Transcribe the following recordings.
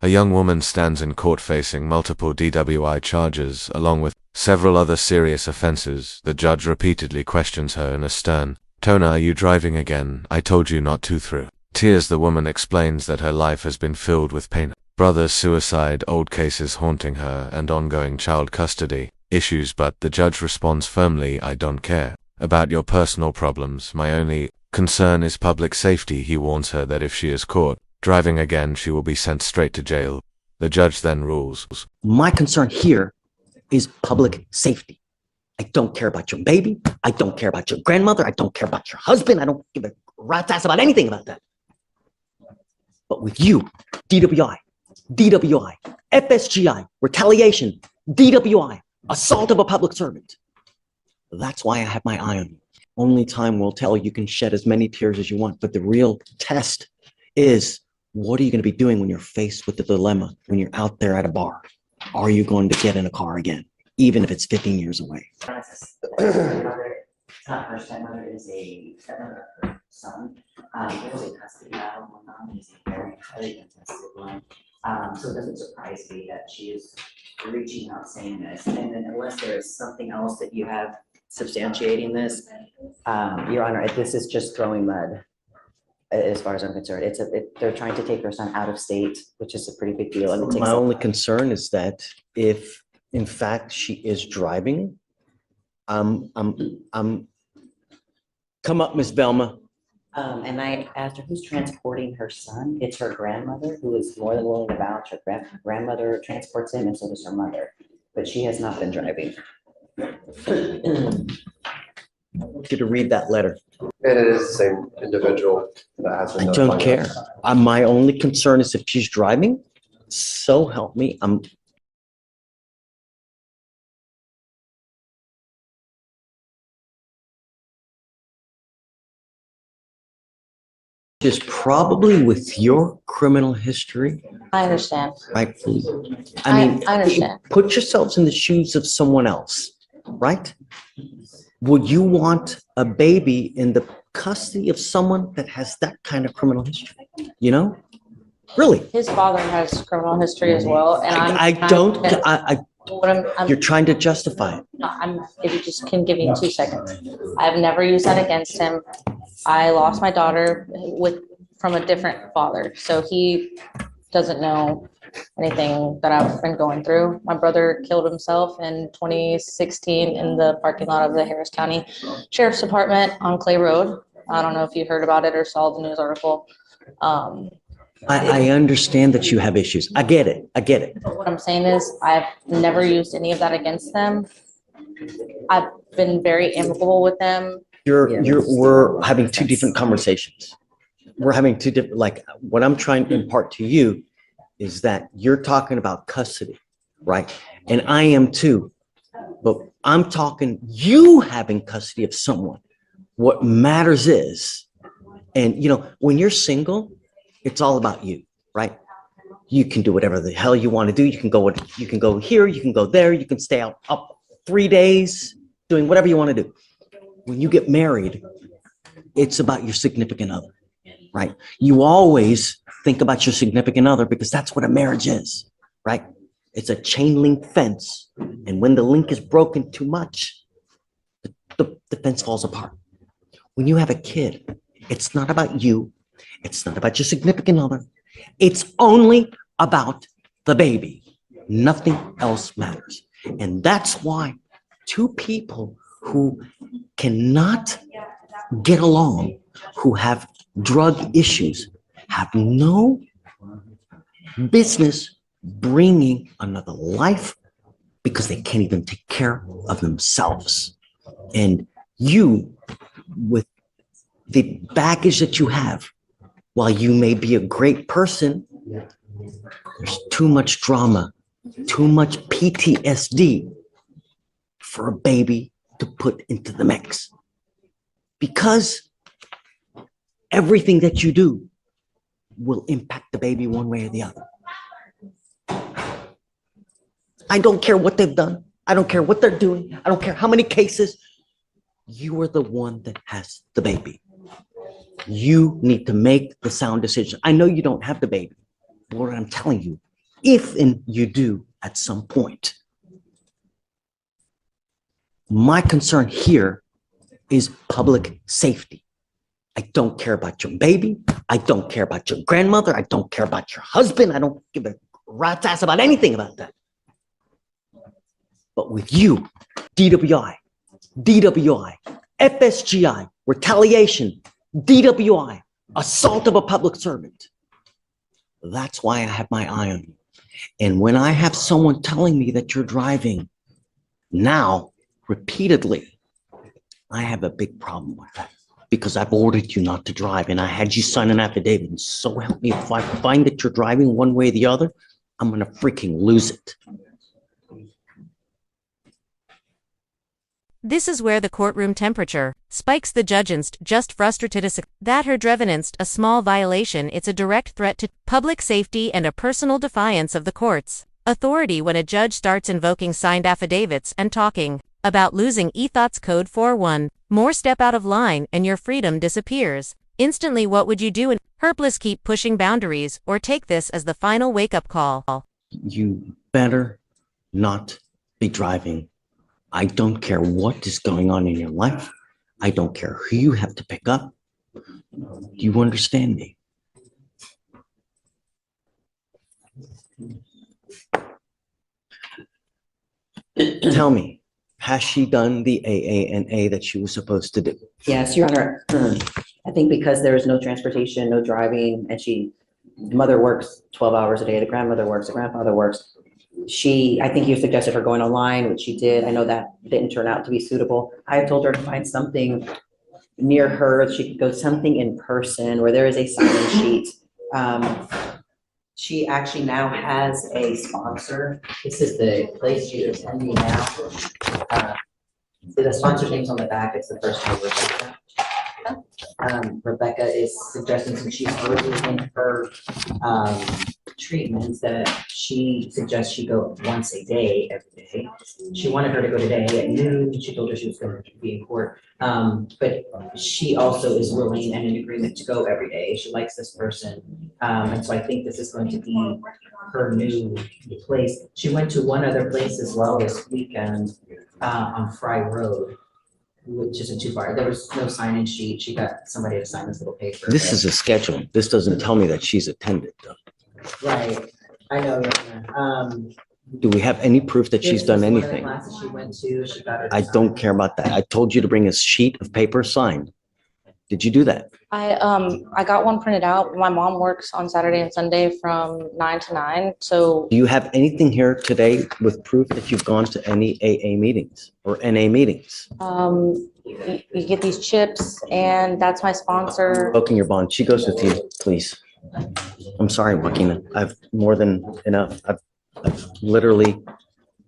A young woman stands in court facing multiple DWI charges, along with several other serious offenses. The judge repeatedly questions her in a stern tone. Are you driving again? I told you not to. Through tears, the woman explains that her life has been filled with pain. Brother's suicide, old cases haunting her, and ongoing child custody issues, but the judge responds firmly, I don't care about your personal problems. My only concern is public safety. He warns her that if she is caught driving again, she will be sent straight to jail. The judge then rules. My concern here is public safety. I don't care about your baby. I don't care about your grandmother. I don't care about your husband. I don't give a rat's ass about anything about that. But with you, DWI, FSGI, retaliation, DWI, assault of a public servant. That's why I have my eye on you. Only time will tell. You can shed as many tears as you want, but the real test is, what are you going to be doing when you're faced with the dilemma, when you're out there at a bar? Are you going to get in a car again, even if it's 15 years away? It's not her stepmother, is a stepmother of her son. There's a custody battle going on. It's a very highly contested one. So it doesn't surprise me that she is reaching out saying this. And then unless there is something else that you have substantiating this, Your Honor, this is just throwing mud. As far as I'm concerned, they're trying to take her son out of state, which is a pretty big deal. And My only concern is that if, in fact, she is driving, come up, Miss Velma. And I asked her who's transporting her son. It's her grandmother, who is more than willing to vouch. Her grandmother transports him, and so does her mother. But she has not been driving. I want you to read that letter. And it is the same individual that has been. I don't care. My only concern is if she's driving, so help me. Is probably with your criminal history. I understand. Right? I mean, I understand. Put yourselves in the shoes of someone else, right? Would you want a baby in the custody of someone that has that kind of criminal history? You know, really? His father has criminal history as well, and you're trying to justify it. If you just can give me 2 seconds. I've never used that against him. I lost my daughter from a different father, so he doesn't know anything that I've been going through. My brother killed himself in 2016 in the parking lot of the Harris County Sheriff's Department on Clay Road. I don't know if you heard about it or saw the news article. I understand that you have issues. I get it. But what I'm saying is I've never used any of that against them. I've been very amicable with them. We're having two different conversations. We're having two different, like, what I'm trying to impart to you is that you're talking about custody, right? And I am too, but I'm talking you having custody of someone. What matters is, and you know, when you're single, it's all about you, right? You can do whatever the hell you want to do. You can go here, you can go there, you can stay up 3 days, doing whatever you want to do. When you get married, it's about your significant other, right? You always think about your significant other because that's what a marriage is, right? It's a chain link fence. And when the link is broken too much, the fence falls apart. When you have a kid, it's not about you. It's not about your significant other. It's only about the baby. Nothing else matters. And that's why two people who cannot get along, who have drug issues, have no business bringing another life because they can't even take care of themselves. And you, with the baggage that you have, while you may be a great person, there's too much drama, too much PTSD for a baby to put into the mix. Because everything that you do will impact the baby one way or the other. I don't care what they've done. I don't care what they're doing. I don't care how many cases. You are the one that has the baby. You need to make the sound decision. I know you don't have the baby. But what I'm telling you if and you do at some point. My concern here is public safety. I don't care about your baby. I don't care about your grandmother. I don't care about your husband. I don't give a rat's ass about anything about that. But with you, DWI, FSGI, retaliation, DWI, assault of a public servant. That's why I have my eye on you. And when I have someone telling me that you're driving now repeatedly, I have a big problem with that because I've ordered you not to drive and I had you sign an affidavit. And so help me, if I find that you're driving one way or the other, I'm going to freaking lose it. This is where the courtroom temperature spikes. The judge just frustrated us that her drivenest a small violation. It's a direct threat to public safety and a personal defiance of the court's authority when a judge starts invoking signed affidavits and talking about losing ethos code 4-1. More step out of line and your freedom disappears. Instantly, what would you do? And Herpless, keep pushing boundaries or take this as the final wake-up call. You better not be driving. I don't care what is going on in your life. I don't care who you have to pick up. Do you understand me? Tell me, has she done the AANA that she was supposed to do? Yes, Your Honor. I think because there is no transportation, no driving, and the mother works 12 hours a day, the grandmother works, the grandfather works. I think you suggested her going online, which she did. I know that didn't turn out to be suitable. I told her to find something near her. She could go something in person where there is a sign-in sheet. She actually now has a sponsor. This is the place she's attending now. The sponsor's name's on the back. It's the first name, Rebecca. Rebecca is suggesting, since she's early in her treatments, that she suggests she go once a day, every day. She wanted her to go today at noon. She told her she was going to be in court. But she also is willing and in agreement to go every day. She likes this person. And so I think this is going to be her new place. She went to one other place as well this weekend on Fry Road, which isn't too far. There was no sign-in sheet. She got somebody to sign this little paper. This is a schedule. This doesn't tell me that she's attended, though. Right. I know, Your Honor. Do we have any proof that she's done anything? Classes she went to, she got her to I sign. don't care about that. I told you to bring a sheet of paper signed. Did you do that? I got one printed out. My mom works on Saturday and Sunday from 9 to 9. So Do you have anything here today with proof that you've gone to any AA meetings or NA meetings? you get these chips, and that's my sponsor. Open your bond. She goes with you, please. I'm sorry, Joaquina. I've more than enough. I've literally.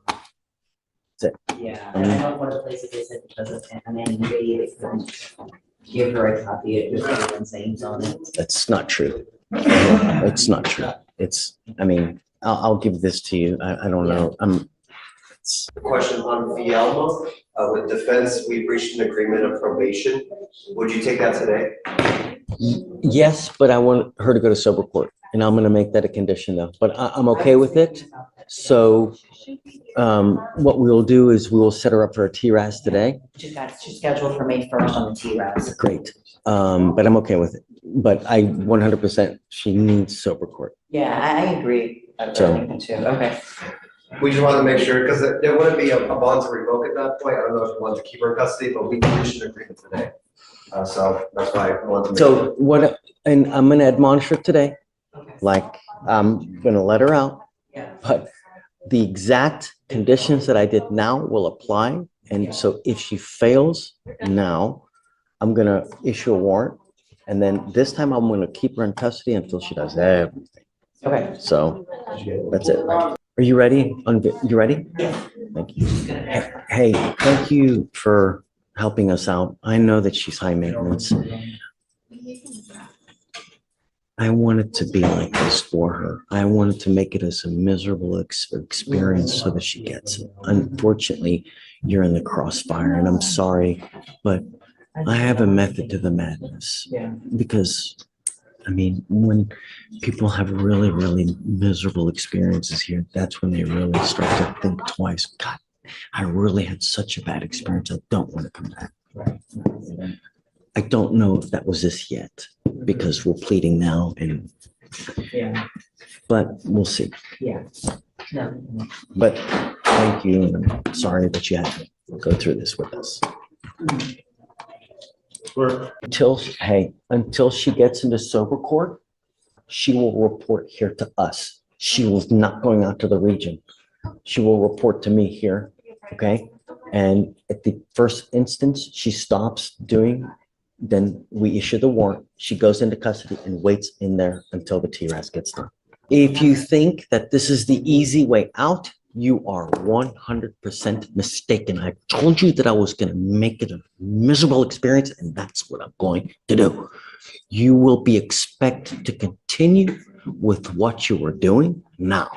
That's it. Yeah, and I know one of the places they said because of anonymity, they couldn't give her a copy. It was everyone's names on it. That's not true. It's not true. I mean, I'll give this to you. I don't know. Question on Vielma, with defense, we reached an agreement of probation. Would you take that today? Yes, but I want her to go to sober court, and I'm going to make that a condition though, but I'm okay with it. So what we'll do is we will set her up for a TRAS today. She's scheduled for May 1st on the TRAS. Great. But I'm okay with it. But I 100%, she needs sober court. Yeah, I agree. I So- think too. Okay. We just wanted to make sure, because there wouldn't be a bond to revoke at that point. I don't know if you want to keep her in custody, but we reached an agreement today. So that's why I wanted to make So what, and I'm going to admonish her today, Okay. like I'm going to let her out, Yeah. but the exact conditions that I did now will apply. And so if she fails now, I'm going to issue a warrant. And then this time I'm going to keep her in custody until she does everything. Okay. So that's it. Are you ready? You ready? Thank you. Hey, thank you for helping us out. I know that she's high maintenance. I wanted to be like this for her. I wanted to make it as a miserable experience so that she gets it. Unfortunately, you're in the crossfire, and I'm sorry, but I have a method to the madness. Yeah. Because I mean, when people have really, really miserable experiences here, that's when they really start to think twice. God, I really had such a bad experience. I don't want to come back. I don't know if that was this yet because we're pleading now, Yeah, but we'll see. yeah. No. But thank you, and I'm sorry that you had to go through this with us. Until she gets into sober court, she will report here to us. She was not going out to the region. She will report to me here, okay? And at the first instance, she stops doing, then we issue the warrant. She goes into custody and waits in there until the TRAS gets done. If you think that this is the easy way out, you are 100% mistaken. I told you that I was going to make it a miserable experience, and that's what I'm going to do. You will be expected to continue with what you are doing now.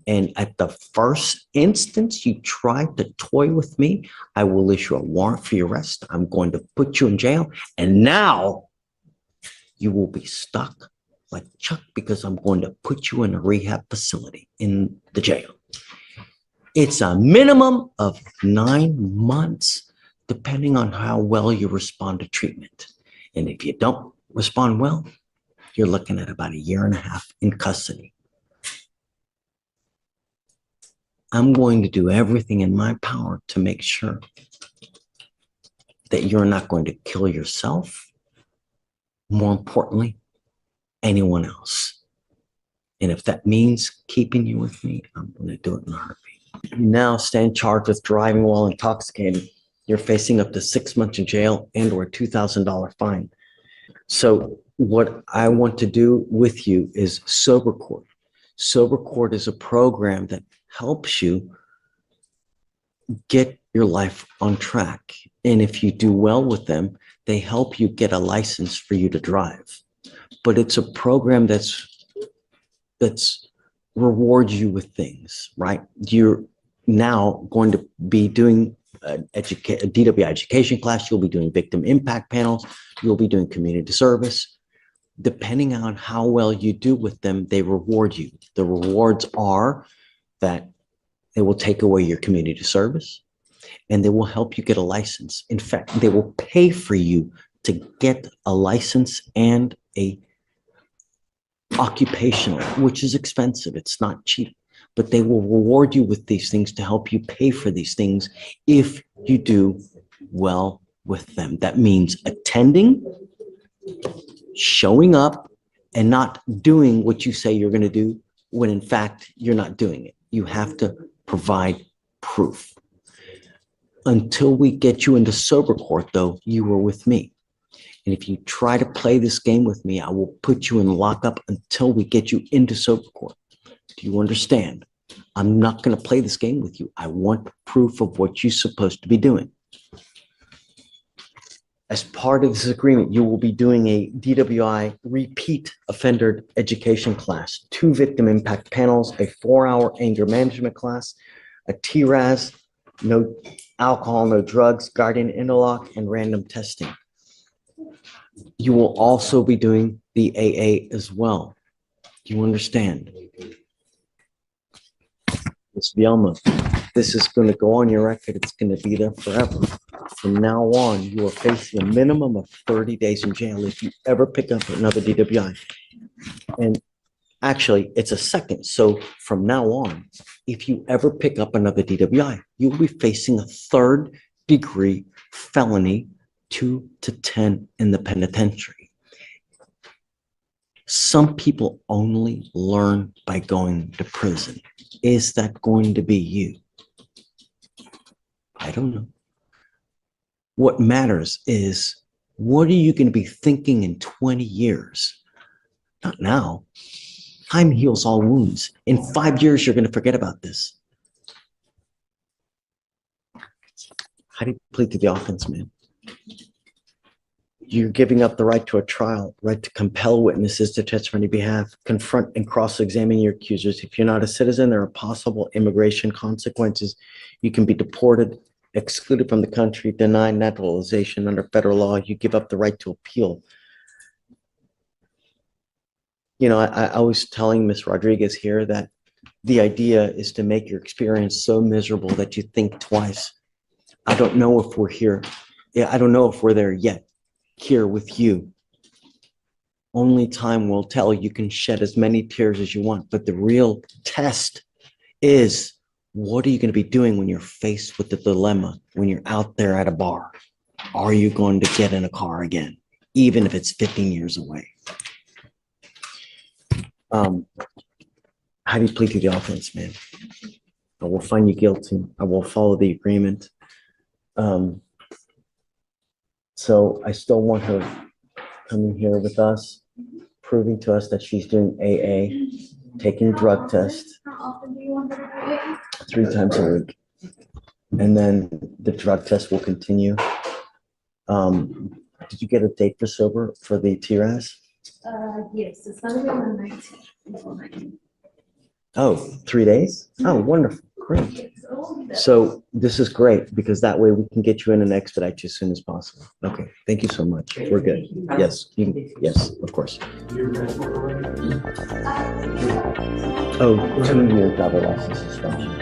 And at the first instance you try to toy with me, I will issue a warrant for your arrest. I'm going to put you in jail. And now you will be stuck like Chuck because I'm going to put you in a rehab facility in the jail. It's a minimum of 9 months, depending on how well you respond to treatment. And if you don't respond well, you're looking at about 1.5 years in custody. I'm going to do everything in my power to make sure that you're not going to kill yourself. More importantly, anyone else. And if that means keeping you with me, I'm going to do it in a heartbeat. You now stand charged with driving while intoxicated. You're facing up to 6 months in jail and or a $2,000 fine. So what I want to do with you is Sober Court. Sober Court is a program that helps you get your life on track. And if you do well with them, they help you get a license for you to drive. But it's a program that's rewards you with things, right? You're now going to be doing a DWI education class. You'll be doing victim impact panels. You'll be doing community service. Depending on how well you do with them, they reward you. The rewards are that they will take away your community service and they will help you get a license. In fact, they will pay for you to get a license and a occupational, which is expensive. It's not cheap, but they will reward you with these things to help you pay for these things if you do well with them. That means attending, showing up, and not doing what you say you're going to do when in fact you're not doing it. You have to provide proof. Until we get you into Sober Court, though, you are with me. And if you try to play this game with me, I will put you in lockup until we get you into Sober Court. Do you understand? I'm not going to play this game with you. I want proof of what you're supposed to be doing. As part of this agreement, you will be doing a DWI repeat offender education class, 2 victim impact panels, a 4-hour anger management class, a TRAS, no alcohol, no drugs, guardian interlock, and random testing. You will also be doing the AA as well. Do you understand? Ms. Vielma, this is going to go on your record. It's going to be there forever. From now on, you are facing a minimum of 30 days in jail if you ever pick up another DWI. And actually, it's a second. So from now on, if you ever pick up another DWI, you'll be facing a 3rd-degree felony, 2 to 10 in the penitentiary. Some people only learn by going to prison. Is that going to be you? I don't know. What matters is, what are you going to be thinking in 20 years? Not now. Time heals all wounds. In 5 years, you're going to forget about this. How do you plead to the offense, man? You're giving up the right to a trial, right to compel witnesses to testify on your behalf, confront and cross-examine your accusers. If you're not a citizen, there are possible immigration consequences. You can be deported, excluded from the country, denied naturalization under federal law. You give up the right to appeal. I was telling Miss Rodriguez here that the idea is to make your experience so miserable that you think twice. I don't know if we're here. Yeah, I don't know if we're there yet, here with you. Only time will tell. You can shed as many tears as you want, but the real test is, what are you going to be doing when you're faced with the dilemma, when you're out there at a bar? Are you going to get in a car again, even if it's 15 years away? How do you plead to the offense, man? I will find you guilty. I will follow the agreement. So I still want her coming here with us, proving to us that she's doing AA, taking drug tests. How often do you want her to do it? 3 times a week. And then the drug test will continue. Did you get a date for sober for the TRAS? Yes, it's gonna be on the 19th. Oh, 3 days? Oh, wonderful. Great. So this is great because that way we can get you in and expedite you as soon as possible. Okay. Thank you so much. We're good. Yes. Yes, of course. Oh, 2 year driver license suspension.